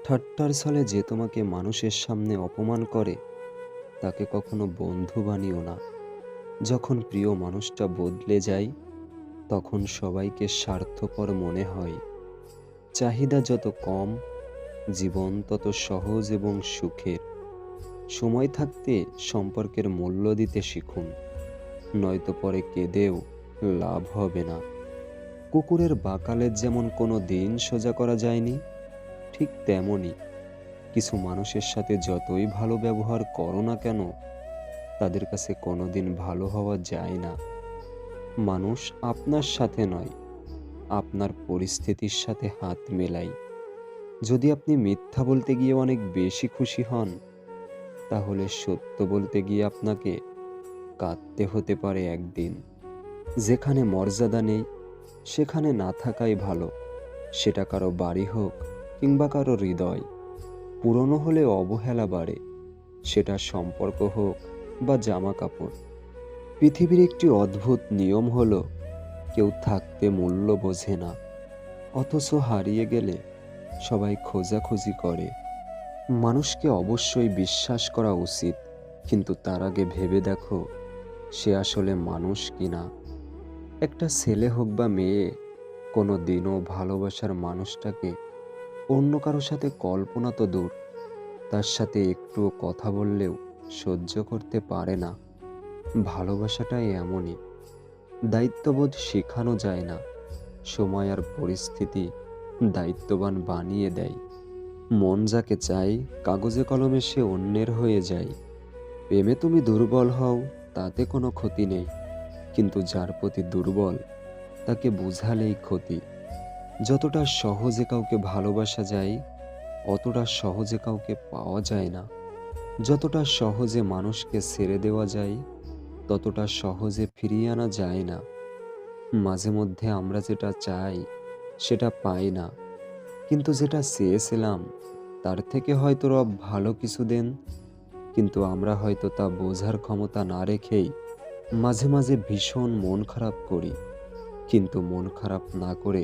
ঠাট্টার ছলে যে তোমাকে মানুষের সামনে অপমান করে তাকে কখনো বন্ধু বানিও না। যখন প্রিয় মানুষটা বদলে যায় তখন সবাইকে স্বার্থপর মনে হয়। চাহিদা যত কম, জীবন তত সহজ এবং সুখের। সময় থাকতে সম্পর্কের মূল্য দিতে শিখুন, নয়তো পরে কেঁদেও লাভ হবে না। কুকুরের বাকালের যেমন কোনো দিন সোজা করা যায়নি, ঠিক তেমনই কিছু মানুষের সাথে যতই ভালো ব্যবহার করো না কেন, তাদের কাছে কোনোদিন ভালো হওয়া যায় না। মানুষ আপনার সাথে নয়, আপনার পরিস্থিতির সাথে হাত মেলায়। যদি আপনি মিথ্যা বলতে গিয়ে অনেক বেশি খুশি হন, তাহলে সত্য বলতে গিয়ে আপনাকে কাঁদতে হতে পারে একদিন। যেখানে মর্যাদা নেই সেখানে না থাকাই ভালো, সেটা কারো বাড়ি হোক কিংবা কারো হৃদয়। পুরনো হলে অবহেলা বাড়ে, সেটা সম্পর্ক হোক বা জামা কাপড়। পৃথিবীর একটি অদ্ভুত নিয়ম হলো, কেউ থাকতে মূল্য বোঝে না, অথচ হারিয়ে গেলে সবাই খোঁজাখুঁজি করে। মানুষকে অবশ্যই বিশ্বাস করা উচিত, কিন্তু তার আগে ভেবে দেখো সে আসলে মানুষ কিনা। একটা ছেলে হোক বা মেয়ে, কোনো দিনও ভালোবাসার মানুষটাকে অন্য কারো সাথে কল্পনা তো দূর, তার সাথে একটুও কথা বললেও সহ্য করতে পারে না। ভালোবাসাটাই এমনই, দায়িত্ববোধ শেখানো যায় না, সময় আর পরিস্থিতি দায়িত্ববান বানিয়ে দেয়। মন যাকে চায় কাগজে কলমে সে অন্যের হয়ে যায়। প্রেমে তুমি দুর্বল হও, তাতে কোনো ক্ষতি নেই, কিন্তু যার প্রতি দুর্বল তাকে বুঝালেই ক্ষতি। যতটা সহজে কাউকে ভালোবাসা যায়, অতটা সহজে কাউকে পাওয়া যায় না। যতটা সহজে মানুষকে ছেড়ে দেওয়া যায়, ততটা সহজে ফিরিয়ে আনা যায় না। মাঝে মধ্যে আমরা যেটা চাই সেটা পাই না, কিন্তু যেটা চেয়েছিলাম তার থেকে হয়তো রব ভালো কিছু দেন। কিন্তু আমরা হয়তো তা বোঝার ক্ষমতা না রেখেই মাঝে মাঝে ভীষণ মন খারাপ করি। কিন্তু মন খারাপ না করে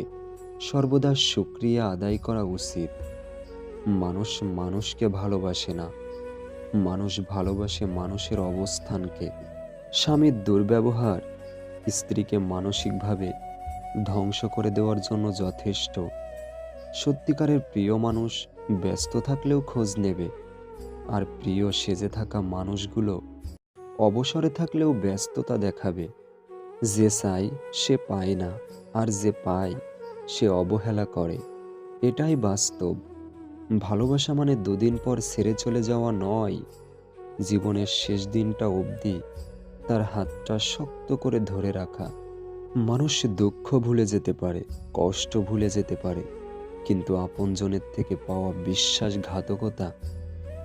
সর্বদা শুকরিয়া আদায় করা উচিত। মানুষ মানুষকে ভালোবাসে না, মানুষ ভালোবাসে মানুষের অবস্থানকে। স্বামীর দুর্ব্যবহার স্ত্রীকে মানসিকভাবে ধ্বংস করে দেওয়ার জন্য যথেষ্ট। সত্যিকারের প্রিয় মানুষ ব্যস্ত থাকলেও খোঁজ নেবে, আর প্রিয় সেজে থাকা মানুষগুলো অবসরে থাকলেও ব্যস্ততা দেখাবে। যে চায় সে পায় না, আর যে পায় সে অবহেলা করে। এটাই বাস্তব। ভালোবাসা মানে দুদিন পর ছেড়ে চলে যাওয়া নয়, জীবনের শেষ দিনটা অবধি তার হাতটা শক্ত করে ধরে রাখা। মানুষ দুঃখ ভুলে যেতে পারে, কষ্ট ভুলে যেতে পারে, কিন্তু আপনজনের থেকে পাওয়া বিশ্বাসঘাতকতা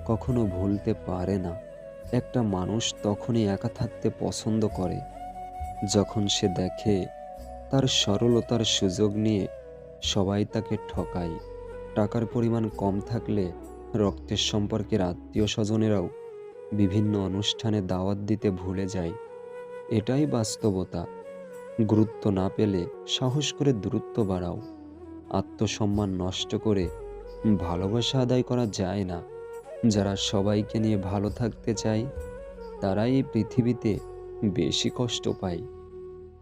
কখনো ভুলতে পারে না। একটা মানুষ তখনই একা থাকতে পছন্দ করে যখন সে দেখে তার সরলতার সুযোগ নিয়ে সবাই তাকে ঠকায়। টাকার পরিমাণ কম থাকলে রক্তের সম্পর্কের আত্মীয় স্বজনেরাও বিভিন্ন অনুষ্ঠানে দাওয়াত দিতে ভুলে যায়। এটাই বাস্তবতা। গুরুত্ব না পেলে সাহস করে দূরত্ব বাড়াও। আত্মসম্মান নষ্ট করে ভালোবাসা আদায় করা যায় না। যারা সবাইকে নিয়ে ভালো থাকতে চায় তারাই এই পৃথিবীতে বেশি কষ্ট পায়।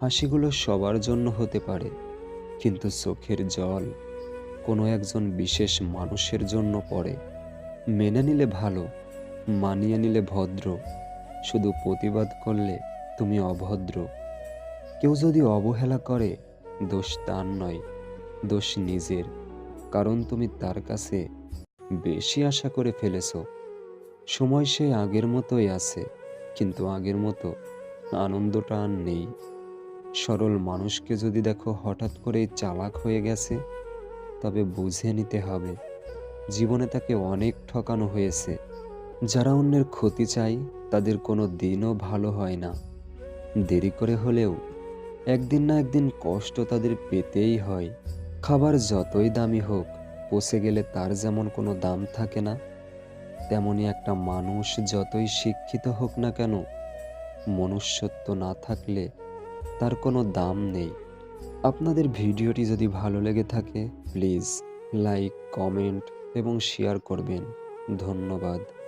হাসিগুলো সবার জন্য হতে পারে, কিন্তু চোখের জল কোনো একজন বিশেষ মানুষের জন্য পড়ে। মেনে নিলে ভালো, মানিয়ে নিলে ভদ্র, শুধু প্রতিবাদ করলে তুমি অভদ্র। কেউ যদি অবহেলা করে, দোষ তার নয়, দোষ নিজের। কারণ তুমি তার কাছে বেশি আশা করে ফেলেছ। সময় সে আগের মতোই আছে, কিন্তু আগের মতো আনন্দটা আর নেই। সরল মানুষকে যদি দেখো হঠাৎ করেই চালাক হয়ে গেছে, তবে বুঝে নিতে হবে জীবনে তাকে অনেক ঠকানো হয়েছে। যারা অন্যের ক্ষতি চায় তাদের কোনো দিনও ভালো হয় না। দেরি করে হলেও একদিন না একদিন কষ্ট তাদের পেতেই হয়। খাবার যতই দামি হোক, পচে গেলে তার যেমন কোনো দাম থাকে না, তেমনি একটা মানুষ যতই শিক্ষিত হোক না কেন, মনুষ্যত্ব না থাকলে তার কোনো দাম নেই। আপনাদের ভিডিওটি যদি ভালো লেগে থাকে, প্লিজ লাইক, কমেন্ট এবং শেয়ার করবেন। ধন্যবাদ।